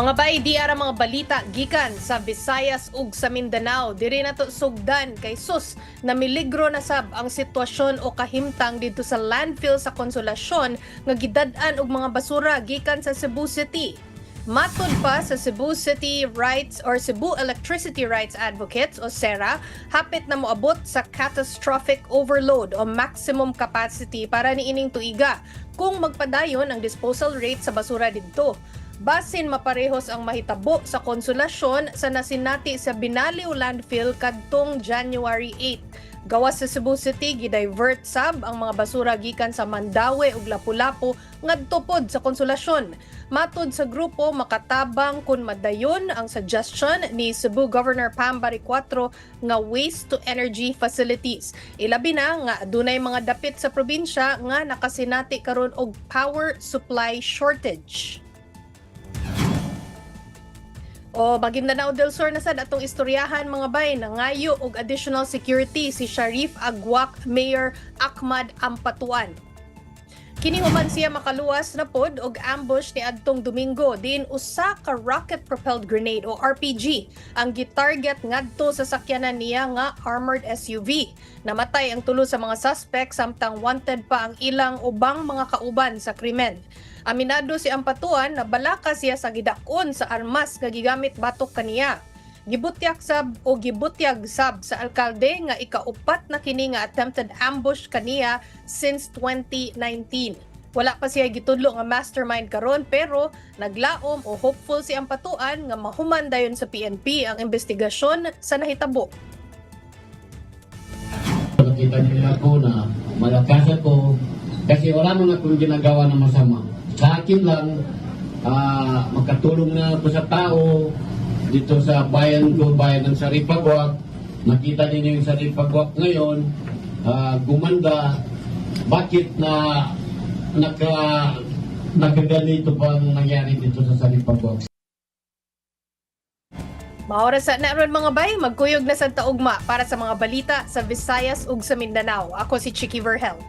Mga bay, di ara mga balita gikan sa Visayas ug sa Mindanao. Diri na to sugdan kay sus na miligro na sab ang sitwasyon o kahimtang dito sa landfill sa Konsolasyon nga gidad-an og mga basura gikan sa Cebu City. Matod pa sa Cebu City Rights or Cebu Electricity Rights Advocates o CERA, hapit na moabot sa catastrophic overload o maximum capacity para niining tuiga kung magpadayon ang disposal rate sa basura didto. Basin maparehos ang mahitabo sa Konsolasyon sa nasinati sa Binaliw Landfill kadtong January 8. Gawas sa Cebu City, gidivert sab ang mga basura gikan sa Mandaue ug Lapu-Lapu ngadto pod sa Konsolasyon. Matod sa grupo, makatabang kun madayon ang suggestion ni Cebu Governor Pam Baricuatro nga waste to energy facilities. Ilabi na nga dunay mga dapit sa probinsya nga nakasinati karon og power supply shortage. O Maguindanao del Sur na sad atong istoryahan mga bay, nangayo og additional security si Sharif Agwak Mayor Ahmad Ampatuan. Kini human siya makaluwas na pod og ambush ni adtong Domingo din usa ka rocket propelled grenade o RPG ang gitarget ngadto sa sakyanan niya nga armored SUV. Namatay ang tulo sa mga suspect samtang wanted pa ang ilang ubang mga kauban sa krimen. Aminado si Ampatuan na balaka siya sa gidakon sa armas nga gigamit batok kaniya. Gibutyag sab sa alkalde nga ikaupat na kini nga attempted ambush kaniya since 2019. Wala pa siya gitudlo nga mastermind karon pero naglaom o hopeful si Ampatuan nga mahuman dayon sa PNP ang investigasyon sa nahitabo. Nakita niyo ako na malakas ako kasi wala mo na kung ginagawa na masama. Sa akin lang, makatulong na ako sa tao dito sa bayan ko, bayan ng Saripagwak. Nakita niyo yung Saripagwak ngayon, gumanda. Bakit na nakaganito pang nangyari dito sa Saripagwak? Maoras na ron mga bay, magkuyog na sa taugma para sa mga balita sa Visayas ug sa Mindanao. Ako si Chicky Verhel.